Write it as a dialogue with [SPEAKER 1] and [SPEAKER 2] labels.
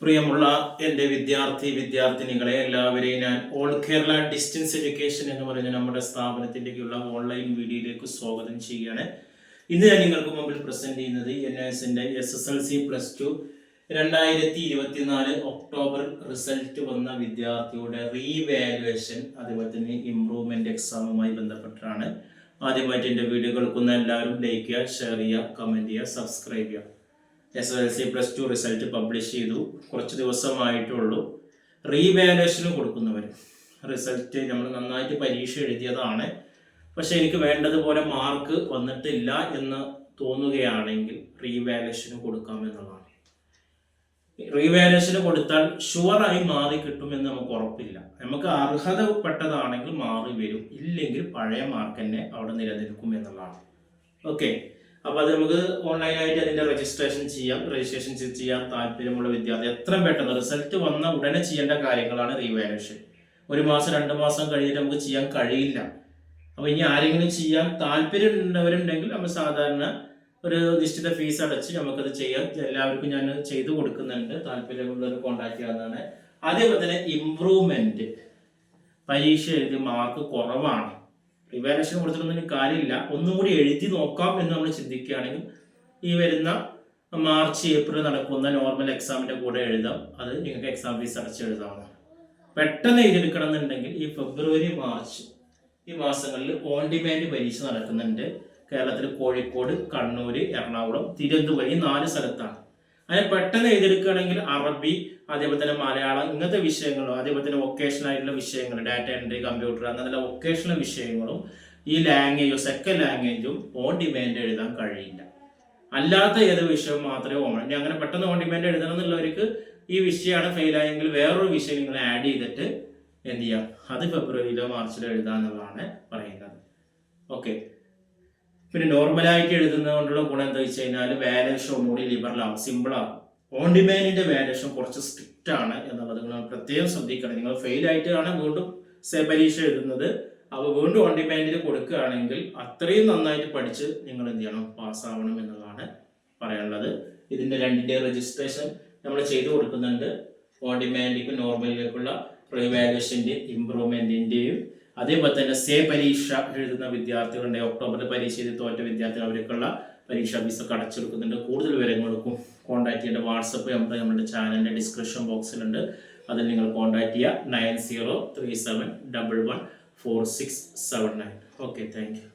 [SPEAKER 1] പ്രിയമുള്ള എൻ്റെ വിദ്യാർത്ഥിനികളെ എല്ലാവരെയും ഞാൻ ഓൾ കേരള ഡിസ്റ്റൻസ് എഡ്യൂക്കേഷൻ എന്ന് പറയുന്ന നമ്മുടെ സ്ഥാപനത്തിലേക്കുള്ള ഓൺലൈൻ വീഡിയോയിലേക്ക് സ്വാഗതം ചെയ്യുകയാണ്. ഇന്ന് ഞാൻ നിങ്ങൾക്ക് മുമ്പിൽ പ്രസന്റ് ചെയ്യുന്നത് NISന്റെ SSLC +2 2024 ഒക്ടോബർ റിസൾട്ട് വന്ന വിദ്യാർത്ഥിയുടെ റീവാലുവേഷൻ അതുപോലെ തന്നെ ഇംപ്രൂവ്മെന്റ് എക്സാമുമായി ബന്ധപ്പെട്ടാണ്. ആദ്യമായിട്ട് എൻ്റെ വീഡിയോ കേൾക്കുന്ന എല്ലാവരും ലൈക്ക് ചെയ്യുക, ഷെയർ ചെയ്യുക, കമൻറ്റ് ചെയ്യുക, സബ്സ്ക്രൈബ് ചെയ്യുക. SSLC +2 റിസൾട്ട് പബ്ലിഷ് ചെയ്തു. കുറച്ച് ദിവസമായിട്ടുള്ളൂ. റീവാലുവേഷന് കൊടുക്കുന്നവർ റിസൾട്ട് നമ്മൾ നന്നായിട്ട് പരീക്ഷ എഴുതിയതാണ്, പക്ഷെ എനിക്ക് വേണ്ടതുപോലെ മാർക്ക് വന്നിട്ടില്ല എന്ന് തോന്നുകയാണെങ്കിൽ റീവാലുവേഷന് കൊടുക്കാമെന്നുള്ളതാണ്. റീവാലുവേഷന് കൊടുത്താൽ ഷുവറായി മാറി കിട്ടുമെന്ന് നമുക്ക് ഉറപ്പില്ല. നമുക്ക് അർഹതപ്പെട്ടതാണെങ്കിൽ മാറി വരും, ഇല്ലെങ്കിൽ പഴയ മാർക്ക് തന്നെ അവിടെ നിലനിൽക്കും എന്നുള്ളതാണ്. ഓക്കെ, അപ്പോൾ അത് നമുക്ക് ഓൺലൈനായിട്ട് അതിൻ്റെ രജിസ്ട്രേഷൻ ചെയ്യാൻ താല്പര്യമുള്ള വിദ്യാർത്ഥി എത്രയും പെട്ടെന്ന് റിസൾട്ട് വന്ന ഉടനെ ചെയ്യേണ്ട കാര്യങ്ങളാണ് റീവാലുവേഷൻ. 1 മാസം 2 മാസം കഴിഞ്ഞിട്ട് നമുക്ക് ചെയ്യാൻ കഴിയില്ല. അപ്പോൾ ഇനി ആരെങ്കിലും ചെയ്യാൻ താല്പര്യമുള്ളവരുണ്ടെങ്കിൽ നമ്മൾ സാധാരണ ഒരു നിശ്ചിത ഫീസ് അടച്ച് നമുക്കത് ചെയ്യാം. എല്ലാവർക്കും ഞാൻ ചെയ്തു കൊടുക്കുന്നുണ്ട്. താല്പര്യമുള്ളവർ കോൺടാക്ട് ചെയ്യാവുന്നതാണ്. അതേപോലെ തന്നെ ഇംപ്രൂവ്മെന്റ്, പരീക്ഷ എഴുതി മാർക്ക് കുറവാണ്, റിവാലുവേഷൻ കൊടുത്തിട്ടൊന്നും കാര്യമില്ല, ഒന്നും കൂടി എഴുതി നോക്കാം എന്ന് നമ്മൾ ചിന്തിക്കുകയാണെങ്കിൽ ഈ വരുന്ന മാർച്ച് ഏപ്രിൽ നടക്കുന്ന നോർമൽ എക്സാമിൻ്റെ കൂടെ എഴുതാം. അത് നിങ്ങൾക്ക് എക്സാം ഫീസ് അടച്ച് എഴുതാവുന്നതാണ്. പെട്ടെന്ന് എഴുതിയെടുക്കണം എന്നുണ്ടെങ്കിൽ ഈ ഫെബ്രുവരി മാർച്ച് ഈ മാസങ്ങളിൽ ഓൺ ഡിമാൻഡ് പരീക്ഷ നടക്കുന്നുണ്ട്. കേരളത്തിൽ കോഴിക്കോട്, കണ്ണൂർ, എറണാകുളം, തിരുവനന്തപുരം ഈ 4 സ്ഥലത്താണ്. അതിന് പെട്ടെന്ന് എഴുതിയെടുക്കുകയാണെങ്കിൽ അറബി, അതേപോലെ തന്നെ മലയാളം, ഇങ്ങനത്തെ വിഷയങ്ങളും, അതേപോലെ തന്നെ വൊക്കേഷണൽ ആയിട്ടുള്ള വിഷയങ്ങൾ, ഡാറ്റ എൻട്രി, കമ്പ്യൂട്ടർ, അങ്ങനെയുള്ള വൊക്കേഷണൽ വിഷയങ്ങളും ഈ ലാംഗ്വേജോ സെക്കൻഡ് ലാംഗ്വേജും ഓൺ ഡിമാൻഡ് എഴുതാൻ കഴിയില്ല. അല്ലാത്ത ഏത് വിഷയവും മാത്രമേ ഇനി അങ്ങനെ പെട്ടെന്ന് ഓൺ ഡിമാൻഡ് എഴുതണം എന്നുള്ളവർക്ക് ഈ വിഷയമാണ് ഫെയിലായെങ്കിൽ വേറൊരു വിഷയം നിങ്ങൾ ആഡ് ചെയ്തിട്ട് എന്ത് ചെയ്യാം, അത് ഫെബ്രുവരിയിലോ മാർച്ചിലോ എഴുതാന്നുള്ളതാണ് പറയുന്നത്. ഓക്കെ, പിന്നെ നോർമലായിട്ട് എഴുതുന്നത് കൊണ്ടുള്ള ഗുണം എന്താ വെച്ച് കഴിഞ്ഞാൽ വാല്യുവേഷൻ ഒന്നുകൂടി ലിബറലാവും, സിമ്പിളാകും. ഓൺ ഡിമാൻഡിന്റെ വാല്യുവേഷൻ കുറച്ച് സ്ട്രിക്റ്റ് ആണ് എന്നുള്ളത് നിങ്ങൾ പ്രത്യേകം ശ്രദ്ധിക്കണം. നിങ്ങൾ ഫെയിൽ ആയിട്ടാണ് വീണ്ടും പരീക്ഷ എഴുതുന്നത്, അപ്പോൾ വീണ്ടും ഓൺ ഡിമാൻഡിൽ കൊടുക്കുകയാണെങ്കിൽ അത്രയും നന്നായിട്ട് പഠിച്ച് നിങ്ങൾ എന്ത് ചെയ്യണം, പാസ്സാവണം എന്നുള്ളതാണ് പറയാനുള്ളത്. ഇതിന്റെ 2ന്റെ രജിസ്ട്രേഷൻ നമ്മൾ ചെയ്തു കൊടുക്കുന്നുണ്ട്. ഓൺ ഡിമാൻഡിലേക്കും നോർമലിലേക്കുള്ള റീവാലുവേഷന്റെയും ഇംപ്രൂവ്മെന്റിന്റെയും അതേപോലെ തന്നെ പരീക്ഷ എഴുതുന്ന വിദ്യാർത്ഥികളുടെ ഒക്ടോബറിൽ പരീക്ഷ എഴുതി തോറ്റ വിദ്യാർത്ഥികൾ അവർക്കുള്ള പരീക്ഷാ ഫീസൊക്കെ അടച്ചെടുക്കുന്നുണ്ട്. കൂടുതൽ വിവരങ്ങൾക്കും കോൺടാക്ട് ചെയ്യേണ്ട വാട്സപ്പ് നമ്മുടെ ചാനലിൻ്റെ ഡിസ്ക്രിപ്ഷൻ ബോക്സിലുണ്ട്. അതിൽ നിങ്ങൾ കോൺടാക്ട് ചെയ്യുക 9037114679. Okay, thank you.